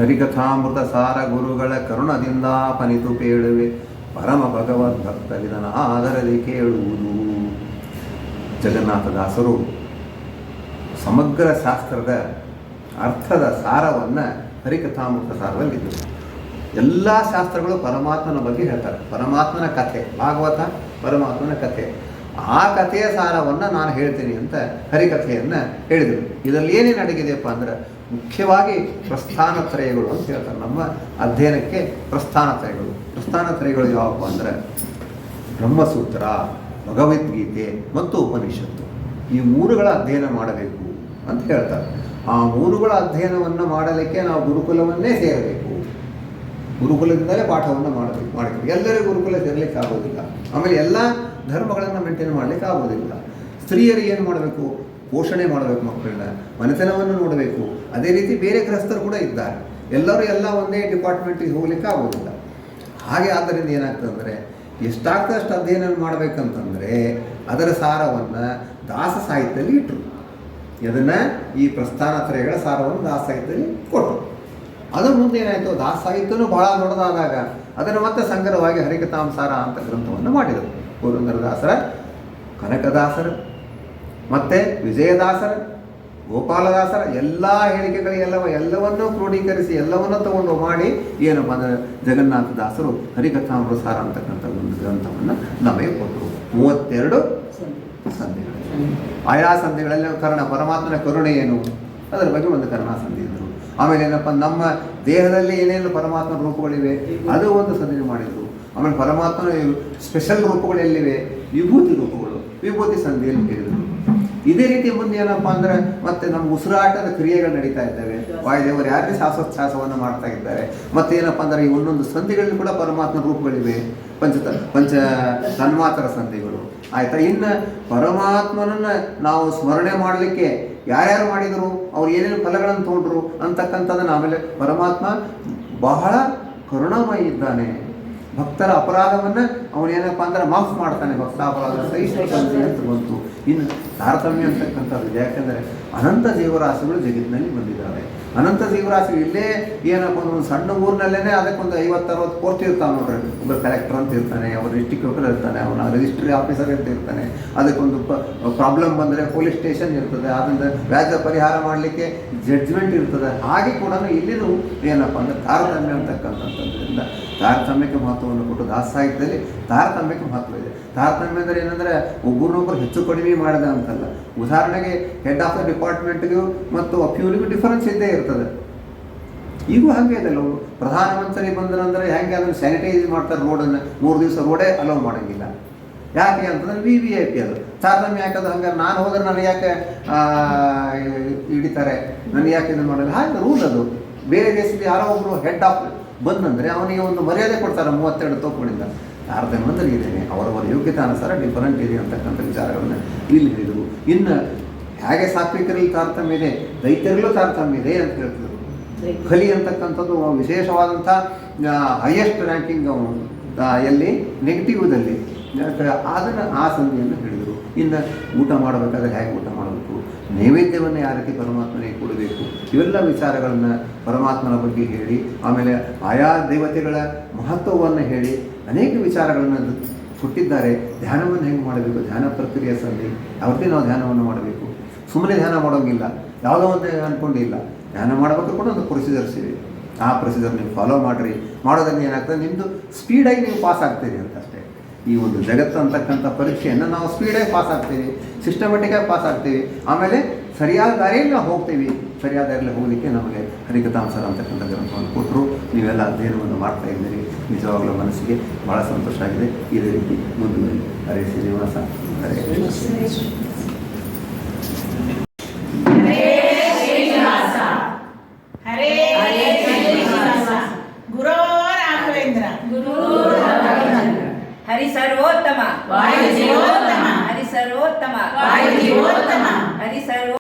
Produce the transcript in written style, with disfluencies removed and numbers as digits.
ಹರಿಕಥಾಮೃತ ಸಾರ ಗುರುಗಳ ಕರುಣದಿಂದ ಪನಿತು ಪೇಳುವೆ ಪರಮ ಭಗವದ್ಭಕ್ತರಿದನ ಆದರದಿ ಕೇಳುವುದು. ಜಗನ್ನಾಥದಾಸರು ಸಮಗ್ರ ಶಾಸ್ತ್ರದ ಅರ್ಥದ ಸಾರವನ್ನು ಹರಿಕಥಾಮೃತ ಸಾರದಲ್ಲಿದ್ದರು. ಎಲ್ಲ ಶಾಸ್ತ್ರಗಳು ಪರಮಾತ್ಮನ ಬಗ್ಗೆ ಹೇಳ್ತಾರೆ. ಪರಮಾತ್ಮನ ಕಥೆ, ಭಾಗವತ ಪರಮಾತ್ಮನ ಕಥೆ, ಆ ಕಥೆಯ ಸಾರವನ್ನು ನಾನು ಹೇಳ್ತೀನಿ ಅಂತ ಹರಿಕಥೆಯನ್ನು ಹೇಳಿದರು. ಇದರಲ್ಲಿ ಏನೇನು ಅಡಗಿದೆಯಪ್ಪ ಅಂದ್ರೆ ಮುಖ್ಯವಾಗಿ ಪ್ರಸ್ಥಾನತ್ರಯಗಳು ಅಂತ ಹೇಳ್ತಾರೆ. ನಮ್ಮ ಅಧ್ಯಯನಕ್ಕೆ ಪ್ರಸ್ಥಾನತ್ರಯಗಳು ಯಾವಪ್ಪ ಅಂದ್ರೆ ಬ್ರಹ್ಮಸೂತ್ರ, ಭಗವದ್ಗೀತೆ ಮತ್ತು ಉಪನಿಷತ್ತು, ಈ ಮೂರುಗಳ ಅಧ್ಯಯನ ಮಾಡಬೇಕು ಅಂತ ಹೇಳ್ತಾರೆ. ಆ ಮೂರುಗಳ ಅಧ್ಯಯನವನ್ನು ಮಾಡಲಿಕ್ಕೆ ನಾವು ಗುರುಕುಲವನ್ನೇ ಸೇರಬೇಕು. ಗುರುಕುಲದಿಂದಲೇ ಪಾಠವನ್ನು ಮಾಡಬೇಕು. ಎಲ್ಲರಿಗೂ ಗುರುಕುಲ ಸೇರಲಿಕ್ಕೆ ಆಗೋದಿಲ್ಲ. ಆಮೇಲೆ ಎಲ್ಲ ಧರ್ಮಗಳನ್ನು ಮೇಂಟೈನ್ ಮಾಡಲಿಕ್ಕೆ ಆಗೋದಿಲ್ಲ. ಸ್ತ್ರೀಯರಿಗೆ ಏನು ಮಾಡಬೇಕು? ಪೋಷಣೆ ಮಾಡಬೇಕು, ಮಕ್ಕಳನ್ನ, ಮನೆತನವನ್ನು ನೋಡಬೇಕು. ಅದೇ ರೀತಿ ಬೇರೆ ಗೃಹಸ್ಥರು ಕೂಡ ಇದ್ದಾರೆ. ಎಲ್ಲರೂ ಎಲ್ಲ ಒಂದೇ ಡಿಪಾರ್ಟ್ಮೆಂಟಿಗೆ ಹೋಗ್ಲಿಕ್ಕೆ ಆಗೋದಿಲ್ಲ. ಹಾಗೆ ಆದ್ದರಿಂದ ಏನಾಗ್ತದೆ ಅಂದರೆ ಎಷ್ಟಾಗ್ತದೆ ಅಷ್ಟು ಅಧ್ಯಯನ ಮಾಡಬೇಕಂತಂದರೆ ಅದರ ಸಾರವನ್ನು ದಾಸ ಸಾಹಿತ್ಯದಲ್ಲಿ ಇಟ್ಟರು. ಅದನ್ನು ಈ ಪ್ರಸ್ಥಾನತ್ರಯಗಳ ಸಾರವನ್ನು ದಾಸ ಸಾಹಿತ್ಯದಲ್ಲಿ ಕೊಟ್ಟರು. ಅದರ ಮುಂದೆ ಏನಾಯಿತು, ದಾಸ ಸಾಹಿತ್ಯನೂ ಬಹಳ ದೊಡ್ಡದಾದಾಗ ಅದನ್ನು ಮತ್ತೆ ಸಂಗ್ರಹವಾಗಿ ಹರಿಕಥಾಂಸಾರ ಅಂತ ಗ್ರಂಥವನ್ನು ಮಾಡಿದರು. ಪುರಂದರದಾಸರ, ಕನಕದಾಸರ ಮತ್ತು ವಿಜಯದಾಸರ, ಗೋಪಾಲದಾಸರ ಎಲ್ಲ ಎಲ್ಲವನ್ನೂ ಕ್ರೋಢೀಕರಿಸಿ ಎಲ್ಲವನ್ನೂ ತಗೊಂಡು ಮಾಡಿ ಏನಪ್ಪ ಅಂದರೆ ಜಗನ್ನಾಥದಾಸರು ಹರಿಕಥಾಮೃತ ಸಾರ ಅಂತಕ್ಕಂಥ ಒಂದು ಗ್ರಂಥವನ್ನು ನಮಗೆ ಕೊಟ್ಟರು. 32 ಸಂಧಿಗಳು. ಆಯಾ ಸಂಧಿಗಳಲ್ಲಿ ಪರಮಾತ್ಮನ ಕರುಣೆ ಏನು ಅದರ ಬಗ್ಗೆ ಒಂದು ಕರುಣಾ ಸಂಧಿ ಇದ್ದರು. ಆಮೇಲೆ ಏನಪ್ಪ, ನಮ್ಮ ದೇಹದಲ್ಲಿ ಏನೇನು ಪರಮಾತ್ಮನ ರೂಪಗಳಿವೆ ಅದು ಒಂದು ಸಂಧಿ ಮಾಡಿದರು. ಆಮೇಲೆ ಪರಮಾತ್ಮನ ಸ್ಪೆಷಲ್ ರೂಪಗಳು ಎಲ್ಲಿವೆ? ವಿಭೂತಿ ರೂಪಗಳು, ವಿಭೂತಿ ಸಂಧಿಯಲ್ಲಿ ಹೇಳಿದರು. ಇದೇ ರೀತಿ ಮುಂದೆ ಏನಪ್ಪ ಅಂದರೆ ಮತ್ತೆ ನಮ್ಮ ಉಸಿರಾಟದ ಕ್ರಿಯೆಗಳು ನಡೀತಾ ಇದ್ದಾವೆ. ವಾಯುದೇವರು ಯಾರಿಗೆ ಶ್ವಾಸೋಚ್ಛ್ವಾಸವನ್ನು ಮಾಡ್ತಾ ಇದ್ದಾರೆ. ಮತ್ತೇನಪ್ಪ ಅಂದರೆ ಈ ಒಂದೊಂದು ಸಂಧಿಗಳಲ್ಲಿ ಕೂಡ ಪರಮಾತ್ಮ ರೂಪಗಳಿವೆ. ಪಂಚ ತನ್ಮಾತ್ರ ಸಂಧಿಗಳು ಆಯಿತಾ. ಇನ್ನು ಪರಮಾತ್ಮನನ್ನು ನಾವು ಸ್ಮರಣೆ ಮಾಡಲಿಕ್ಕೆ ಯಾರ್ಯಾರು ಮಾಡಿದರು, ಅವ್ರು ಏನೇನು ಫಲಗಳನ್ನು ತೊಗೊಂಡ್ರು ಅಂತಕ್ಕಂಥದ್ದನ್ನು. ಆಮೇಲೆ ಪರಮಾತ್ಮ ಬಹಳ ಕರುಣಾಮಯಿ ಇದ್ದಾನೆ. ಭಕ್ತರ ಅಪರಾಧವನ್ನು ಅವನೇನಪ್ಪ ಅಂದ್ರೆ ಮಾಫ್ ಮಾಡ್ತಾನೆ. ಭಕ್ತಾಪರಾಧ ಸಹಿಷ್ಣುತೆ ಅಂತ ಬಂತು. ಇನ್ನು ತಾರತಮ್ಯ ಅಂತಕ್ಕಂಥದ್ದು, ಯಾಕೆಂದರೆ ಅನಂತ ಜೀವರಾಶಿಗಳು ಜಗತ್ತಿನಲ್ಲಿ ಬಂದಿದ್ದಾವೆ. ಅನಂತ ಜೀವರಾಶಿಗಳು ಇಲ್ಲೇ ಏನಪ್ಪ ಒಂದು ಸಣ್ಣ ಊರಿನಲ್ಲೇ ಅದಕ್ಕೊಂದು 50-60 ಪೋಸ್ಟ್ ಇರ್ತಾವೆ ನೋಡ್ರಿ. ಒಬ್ಬರು ಕಲೆಕ್ಟರ್ ಅಂತ ಇರ್ತಾನೆ, ಅವ್ರು ಡಿಸ್ಟ್ರಿಕ್ಟ್ ಇರ್ತಾನೆ, ಅವನ ರಿಜಿಸ್ಟ್ರಿ ಆಫೀಸರ್ ಅಂತ ಇರ್ತಾನೆ. ಅದಕ್ಕೊಂದು ಪ್ರಾಬ್ಲಮ್ ಬಂದರೆ ಪೊಲೀಸ್ ಸ್ಟೇಷನ್ ಇರ್ತದೆ, ಅದರಿಂದ ವ್ಯಾಜ್ಯ ಪರಿಹಾರ ಮಾಡಲಿಕ್ಕೆ ಜಡ್ಜ್ಮೆಂಟ್ ಇರ್ತದೆ. ಹಾಗೆ ಕೂಡ ಇಲ್ಲಿನೂ ಏನಪ್ಪ ಅಂದರೆ ತಾರತಮ್ಯ ಅಂತಕ್ಕಂಥದ್ರಿಂದ ತಾರತಮ್ಯಕ್ಕೆ ಮಹತ್ವವನ್ನು ಕೊಟ್ಟು ದಾಸ ಸಾಹಿತ್ಯದಲ್ಲಿ ತಾರತಮ್ಯಕ್ಕೆ ಮಹತ್ವ ಇದೆ. ತಾರತಮ್ಯ ಅಂದರೆ ಏನಂದರೆ ಒಬ್ಬರನ್ನೊಬ್ಬರು ಹೆಚ್ಚು ಕಡಿಮೆ ಮಾಡಿದ ಅಂತಲ್ಲ. ಉದಾಹರಣೆಗೆ ಹೆಡ್ ಆಫ್ ದ ಡಿಪಾರ್ಟ್ಮೆಂಟ್ಗೂ ಮತ್ತು ಅಪ್ಯೂನಿಗೂ ಡಿಫರೆನ್ಸ್ ಇದ್ದೇ ಇರ್ತದೆ. ಈಗೂ ಹಾಗೆ ಇದಲ್ಲ. ಪ್ರಧಾನಮಂತ್ರಿ ಬಂದ್ರಂದರೆ ಹೆಂಗೆ ಅದನ್ನು ಸ್ಯಾನಿಟೈಸ್ ಮಾಡ್ತಾರೆ ರೋಡನ್ನು. 3 ದಿವಸ ರೋಡೇ ಅಲೋ ಮಾಡೋಂಗಿಲ್ಲ. ಯಾಕೆ ಅಂತಂದರೆ VIP ಅದು ತಾರತಮ್ಯ. ಯಾಕದು ಹಂಗಾರೆ ನಾನು ಹೋದ್ರೆ ನನಗೆ ಯಾಕೆ ಹಿಡಿತಾರೆ, ನನಗೆ ಯಾಕೆ ಇದನ್ನು ಮಾಡೋಲ್ಲ? ಹಾಗೆ ರೂಲ್ ಅದು. ಬೇರೆ ದೇಶದಲ್ಲಿ ಯಾರೋ ಒಬ್ಬರು ಹೆಡ್ ಆಫ್ ಬಂದಂದರೆ ಅವನಿಗೆ ಒಂದು ಮರ್ಯಾದೆ ಕೊಡ್ತಾರೆ 32 ತೋಪುಗಳಿಂದ. ತಾರತಮ್ಯದಲ್ಲಿ ಇದ್ದೇನೆ, ಅವರವರ ಯೋಗ್ಯತಾನುಸಾರ ಡಿಫರೆಂಟ್ ಇದೆ ಅಂತಕ್ಕಂಥ ವಿಚಾರಗಳನ್ನು ಇಲ್ಲಿ ಹೇಳಿದರು. ಇನ್ನು ಹೇಗೆ ಸಾತ್ವಿಕರಲ್ಲಿ ತಾರತಮ್ಯ ಇದೆ, ದೈತ್ಯರಲ್ಲೂ ತಾರತಮ್ಯ ಇದೆ ಅಂತ ಹೇಳ್ತಿದ್ರು. ಕಲಿ ಅಂತಕ್ಕಂಥದ್ದು ವಿಶೇಷವಾದಂಥ ಹೈಯೆಸ್ಟ್ ರ್ಯಾಂಕಿಂಗ್ ಅವನು ಎಲ್ಲಿ ನೆಗೆಟಿವ್ದಲ್ಲಿ. ಅದನ್ನು ಆ ಸಂಧಿಯನ್ನು ಹೇಳಿದರು. ಇನ್ನು ಊಟ ಮಾಡಬೇಕಾದ್ರೆ ಹೇಗೆ ಊಟ ಮಾಡಬೇಕು, ನೈವೇದ್ಯವನ್ನು ಯಾವ ರೀತಿ ಪರಮಾತ್ಮನಿಗೆ ಕೊಡಬೇಕು, ಇವೆಲ್ಲ ವಿಚಾರಗಳನ್ನು ಪರಮಾತ್ಮನ ಬಗ್ಗೆ ಹೇಳಿ, ಆಮೇಲೆ ಆಯಾ ದೇವತೆಗಳ ಮಹತ್ವವನ್ನು ಹೇಳಿ ಅನೇಕ ವಿಚಾರಗಳನ್ನು ಕೊಟ್ಟಿದ್ದಾರೆ. ಧ್ಯಾನವನ್ನು ಹೆಂಗೆ ಮಾಡಬೇಕು, ಧ್ಯಾನ ಪ್ರಕ್ರಿಯೆ ಸಂಧಿ, ಯಾವತ್ತೇ ನಾವು ಧ್ಯಾನವನ್ನು ಮಾಡಬೇಕು. ಸುಮ್ಮನೆ ಧ್ಯಾನ ಮಾಡೋಂಗಿಲ್ಲ, ಯಾವುದೋ ಒಂದು ಅಂದ್ಕೊಂಡಿಲ್ಲ. ಧ್ಯಾನ ಮಾಡಬೇಕು ಕೂಡ ಒಂದು ಪ್ರೊಸೀಜರ್ಸ್ ಇವೆ. ಆ ಪ್ರೊಸೀಜರ್ ನೀವು ಫಾಲೋ ಮಾಡಿರಿ. ಮಾಡೋದ್ರಿಂದ ಏನಾಗ್ತದೆ, ನಿಮ್ಮದು ಸ್ಪೀಡಾಗಿ ನೀವು ಪಾಸ್ ಆಗ್ತೀರಿ ಅಂತ ಅಷ್ಟೇ. ಈ ಒಂದು ಜಗತ್ತು ಅಂತಕ್ಕಂಥ ಪರೀಕ್ಷೆಯನ್ನು ನಾವು ಸ್ಪೀಡಾಗಿ ಪಾಸ್ ಆಗ್ತೀವಿ, ಸಿಸ್ಟಮೆಟಿಕಾಗಿ ಪಾಸ್ ಆಗ್ತೀವಿ. ಆಮೇಲೆ ಸರಿಯಾದ ದಾರಿಯಲ್ಲಿ ನಾವು ಹೋಗ್ತೀವಿ. ಸರಿಯಾದ ದಾರಿಯಲ್ಲಿ ಹೋಗಲಿಕ್ಕೆ ನಮಗೆ ಹರಿಕಥಾಂಸಾರ ಅಂತಕ್ಕಂಥ ಗ್ರಂಥವನ್ನು ಕೊಟ್ಟರು. ನೀವೆಲ್ಲ ಅಧ್ಯಯನವನ್ನು ಮಾಡ್ತಾ ಇದ್ದೀರಿ. ನಿಜವಾಗಲೂ ಮನಸ್ಸಿಗೆ ಭಾಳ ಸಂತೋಷ ಆಗಿದೆ. ಇದೇ ರೀತಿ ಮುಂದುವರಿ. ಹರೇ ಶ್ರೀನಿವಾಸ, ಹರೇ ಹರಿ ಸರ್ವೋತ್ತಮ, ಹರಿ ಸರ್ವೋತ್ತಮ, ಹರಿ ಸರ್ವ